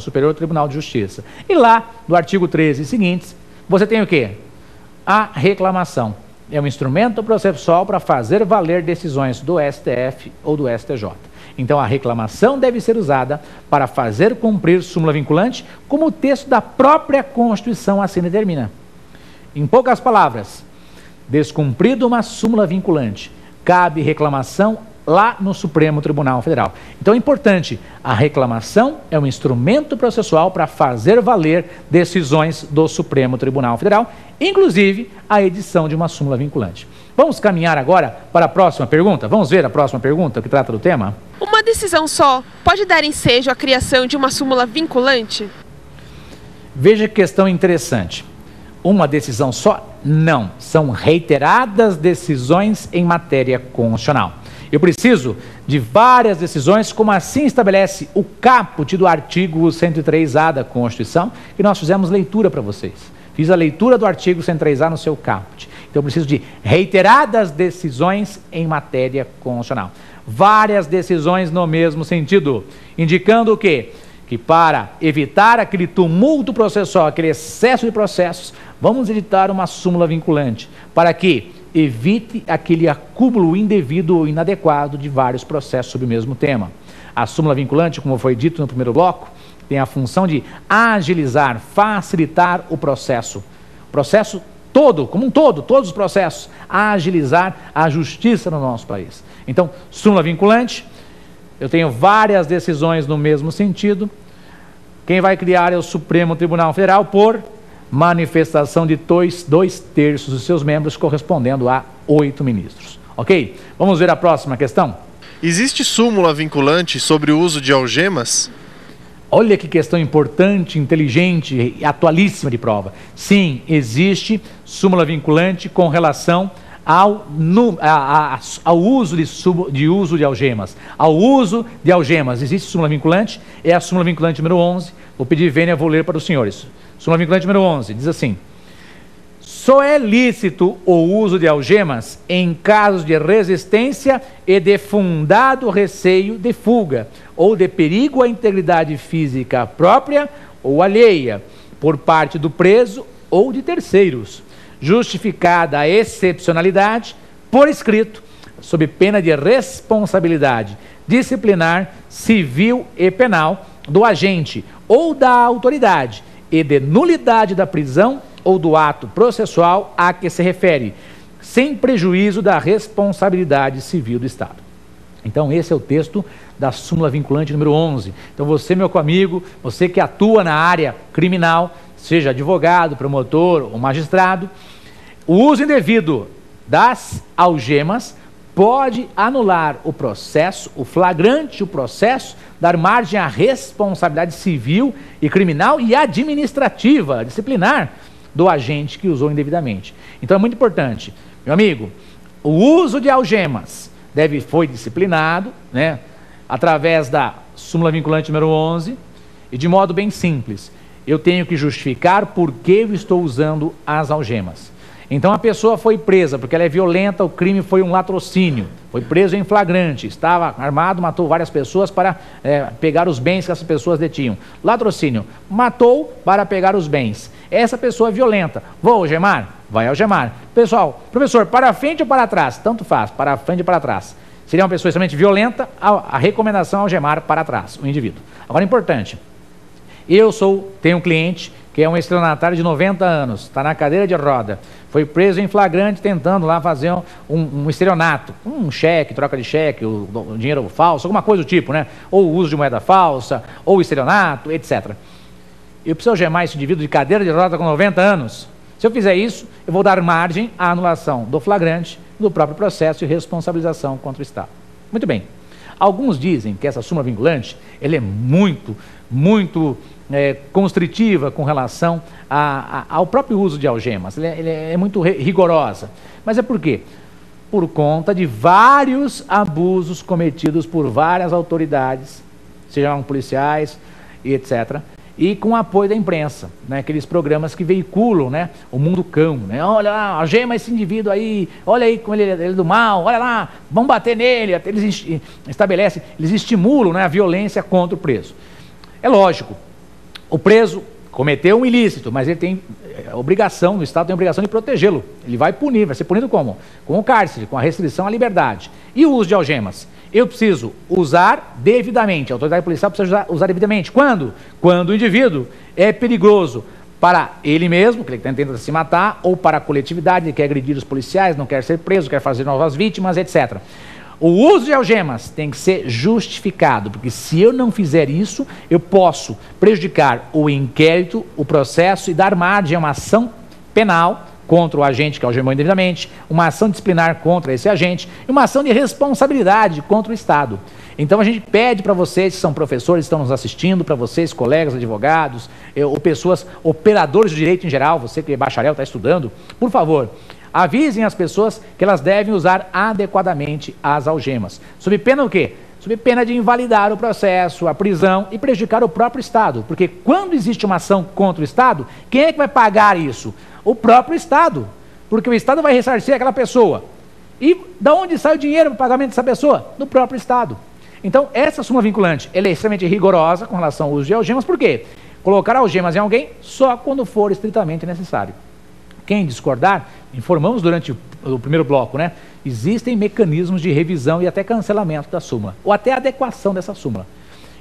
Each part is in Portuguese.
Superior Tribunal de Justiça. E lá, do artigo 13 e seguintes, você tem o quê? A reclamação. É um instrumento processual para fazer valer decisões do STF ou do STJ. Então, a reclamação deve ser usada para fazer cumprir súmula vinculante, como o texto da própria Constituição assim determina. Em poucas palavras, descumprida uma súmula vinculante, cabe reclamação lá no Supremo Tribunal Federal. Então é importante, a reclamação é um instrumento processual para fazer valer decisões do Supremo Tribunal Federal, inclusive a edição de uma súmula vinculante. Vamos caminhar agora para a próxima pergunta? Vamos ver a próxima pergunta que trata do tema? Uma decisão só pode dar ensejo à criação de uma súmula vinculante? Veja que questão interessante. Uma decisão só? Não. São reiteradas decisões em matéria constitucional. Eu preciso de várias decisões, como assim estabelece o caput do artigo 103A da Constituição, que nós fizemos leitura para vocês. Fiz a leitura do artigo 103A no seu caput. Então eu preciso de reiteradas decisões em matéria constitucional. Várias decisões no mesmo sentido, indicando o quê? Que para evitar aquele tumulto processual, aquele excesso de processos, vamos editar uma súmula vinculante, para que evite aquele acúmulo indevido ou inadequado de vários processos sobre o mesmo tema. A súmula vinculante, como foi dito no primeiro bloco, tem a função de agilizar, facilitar o processo todo, como um todo, todos os processos, agilizar a justiça no nosso país. Então, súmula vinculante, eu tenho várias decisões no mesmo sentido. Quem vai criar é o Supremo Tribunal Federal por manifestação de dois terços dos seus membros, correspondendo a 8 ministros. Ok? Vamos ver a próxima questão? Existe súmula vinculante sobre o uso de algemas? Olha que questão importante, inteligente e atualíssima de prova. Sim, existe súmula vinculante com relação ao uso de algemas. Ao uso de algemas, existe súmula vinculante, é a súmula vinculante número 11. Vou pedir vênia, vou ler para os senhores. Súmula vinculante número 11, diz assim: só é lícito o uso de algemas em casos de resistência e de fundado receio de fuga, ou de perigo à integridade física própria ou alheia, por parte do preso ou de terceiros, justificada a excepcionalidade, por escrito, sob pena de responsabilidade disciplinar, civil e penal do agente ou da autoridade, e de nulidade da prisão ou do ato processual a que se refere, sem prejuízo da responsabilidade civil do Estado. Então esse é o texto da súmula vinculante número 11. Então você, meu amigo, você que atua na área criminal, seja advogado, promotor ou magistrado, o uso indevido das algemas pode anular o processo, o flagrante, o processo, dar margem à responsabilidade civil e criminal e administrativa, disciplinar, do agente que usou indevidamente. Então é muito importante, meu amigo, o uso de algemas foi disciplinado, né, através da súmula vinculante número 11, e de modo bem simples, eu tenho que justificar por que eu estou usando as algemas. Então a pessoa foi presa porque ela é violenta, o crime foi um latrocínio, foi preso em flagrante, estava armado, matou várias pessoas para pegar os bens que essas pessoas detinham. Latrocínio, matou para pegar os bens. Essa pessoa é violenta, vou algemar? Vai algemar. Pessoal, professor, para frente ou para trás? Tanto faz, para frente ou para trás. Seria uma pessoa extremamente violenta, a recomendação é algemar para trás, o indivíduo. Agora, importante, tenho um cliente que é um estelionatário de 90 anos, está na cadeira de roda, foi preso em flagrante tentando lá fazer um estelionato, um cheque, troca de cheque, o dinheiro falso, alguma coisa do tipo, né? Ou uso de moeda falsa, ou estelionato, etc. Eu preciso algemar esse indivíduo de cadeira de roda com 90 anos. Se eu fizer isso, eu vou dar margem à anulação do flagrante, do próprio processo de responsabilização contra o Estado. Muito bem. Alguns dizem que essa súmula vinculante, ela é muito constritiva com relação ao próprio uso de algemas. Ela é muito rigorosa. Mas é por quê? Por conta de vários abusos cometidos por várias autoridades, sejam policiais e etc., e com o apoio da imprensa, né? Aqueles programas que veiculam, né? O mundo cão, né? Olha lá, algema esse indivíduo aí, olha aí como ele é do mal, olha lá, vamos bater nele. Eles estimulam, né, a violência contra o preso. É lógico, O preso cometeu um ilícito, mas ele tem obrigação, o Estado tem a obrigação de protegê-lo. Ele vai punir, vai ser punido como? Com o cárcere, com a restrição à liberdade. E o uso de algemas? Eu preciso usar devidamente, a autoridade policial precisa usar devidamente. Quando? Quando o indivíduo é perigoso para ele mesmo, que ele tenta se matar, ou para a coletividade, ele quer agredir os policiais, não quer ser preso, quer fazer novas vítimas, etc. O uso de algemas tem que ser justificado, porque se eu não fizer isso, eu posso prejudicar o inquérito, o processo e dar margem a uma ação penal contra o agente que algemou indevidamente, uma ação disciplinar contra esse agente e uma ação de responsabilidade contra o Estado. Então a gente pede para vocês que são professores, estão nos assistindo, para vocês, colegas, advogados, ou pessoas, operadores de direito em geral, você que é bacharel, está estudando, por favor, avisem as pessoas que elas devem usar adequadamente as algemas. Sob pena o quê? Sob pena de invalidar o processo, a prisão e prejudicar o próprio Estado. Porque quando existe uma ação contra o Estado, quem é que vai pagar isso? O próprio Estado. Porque o Estado vai ressarcir aquela pessoa. E da onde sai o dinheiro para o pagamento dessa pessoa? Do próprio Estado. Então, essa súmula vinculante ela é extremamente rigorosa com relação ao uso de algemas. Por quê? Colocar algemas em alguém só quando for estritamente necessário. Quem discordar, informamos durante o primeiro bloco, né? Existem mecanismos de revisão e até cancelamento da súmula, ou até adequação dessa súmula.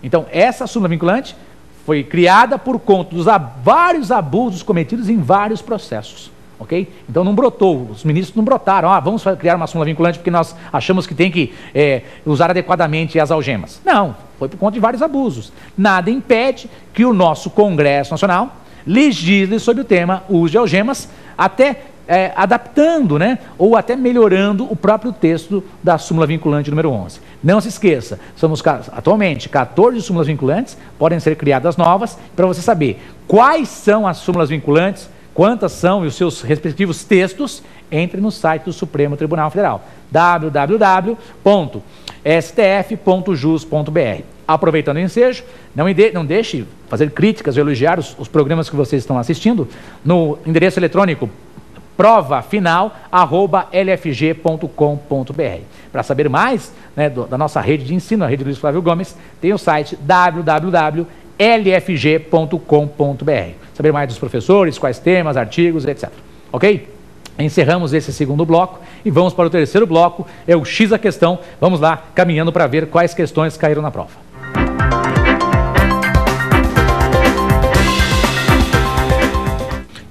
Então, essa súmula vinculante foi criada por conta dos vários abusos cometidos em vários processos, ok? Então não brotou, os ministros não brotaram, vamos criar uma súmula vinculante porque nós achamos que tem que usar adequadamente as algemas. Não, foi por conta de vários abusos. Nada impede que o nosso Congresso Nacional legisle sobre o tema uso de algemas, até adaptando, né, ou até melhorando o próprio texto da súmula vinculante número 11. Não se esqueça, somos atualmente 14 súmulas vinculantes, podem ser criadas novas, para você saber quais são as súmulas vinculantes, quantas são e os seus respectivos textos, entre no site do Supremo Tribunal Federal, www.stf.jus.br. Aproveitando o ensejo, não deixe fazer críticas ou elogiar os programas que vocês estão assistindo no endereço eletrônico provafinal@lfg.com.br. Para saber mais, né, da nossa rede de ensino, a rede Luiz Flávio Gomes, tem o site www.lfg.com.br. Saber mais dos professores, quais temas, artigos, etc. Ok? Encerramos esse segundo bloco e vamos para o terceiro bloco, é o X a questão. Vamos lá, caminhando para ver quais questões caíram na prova.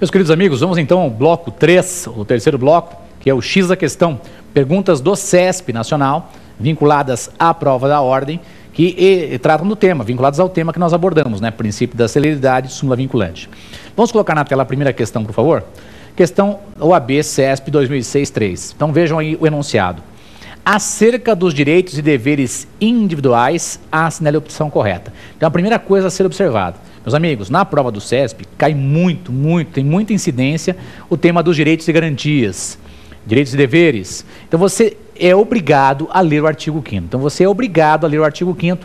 Meus queridos amigos, vamos então ao bloco 3, o terceiro bloco, que é o X a questão. Perguntas do CESP Nacional, vinculadas à prova da ordem, que tratam do tema, vinculadas ao tema que nós abordamos, né? Princípio da celeridade e súmula vinculante. Vamos colocar na tela a primeira questão, por favor? Questão OAB CESP 2006-3. Então vejam aí o enunciado. Acerca dos direitos e deveres individuais, assinale a opção correta. Então a primeira coisa a ser observada. Meus amigos, na prova do CESP, cai tem muita incidência o tema dos direitos e garantias, direitos e deveres. Então você é obrigado a ler o artigo 5º. Então você é obrigado a ler o artigo 5º.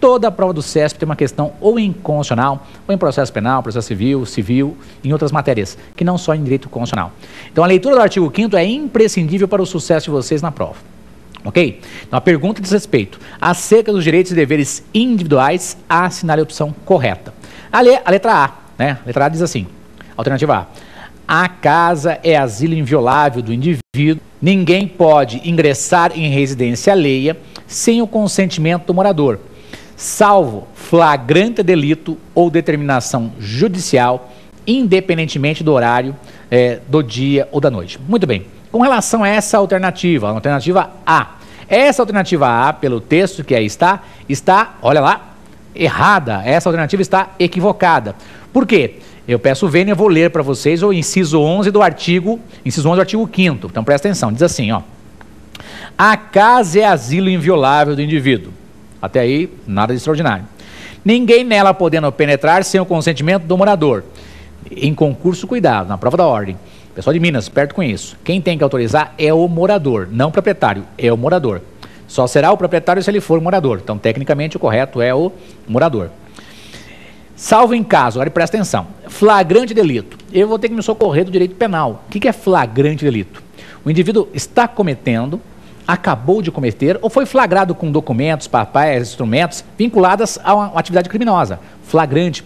Toda a prova do CESP tem uma questão ou em constitucional, ou em processo penal, processo civil, em outras matérias, que não só em direito constitucional. Então a leitura do artigo 5º é imprescindível para o sucesso de vocês na prova. Ok? Então a pergunta diz respeito acerca dos direitos e deveres individuais, assinale a opção correta. A letra A, né? A letra A diz assim, alternativa A. A casa é asilo inviolável do indivíduo, ninguém pode ingressar em residência alheia sem o consentimento do morador, salvo flagrante delito ou determinação judicial, independentemente do horário, do dia ou da noite. Muito bem. Com relação a essa alternativa, a alternativa A. Essa alternativa A, pelo texto que aí está, olha lá, errada. Essa alternativa está equivocada. Por quê? Eu peço vênia, eu vou ler para vocês o inciso 11 do artigo 5º. Então presta atenção, diz assim, ó. A casa é asilo inviolável do indivíduo. Até aí, nada de extraordinário. Ninguém nela podendo penetrar sem o consentimento do morador. Em concurso, cuidado, na prova da ordem. Pessoal de Minas, perto com isso. Quem tem que autorizar é o morador, não o proprietário, é o morador. Só será o proprietário se ele for morador. Então, tecnicamente, o correto é o morador. Salvo em caso, agora presta atenção, flagrante delito. Eu vou ter que me socorrer do direito penal. O que é flagrante delito? O indivíduo está cometendo, acabou de cometer, ou foi flagrado com documentos, papéis, instrumentos vinculados a uma atividade criminosa. Flagrante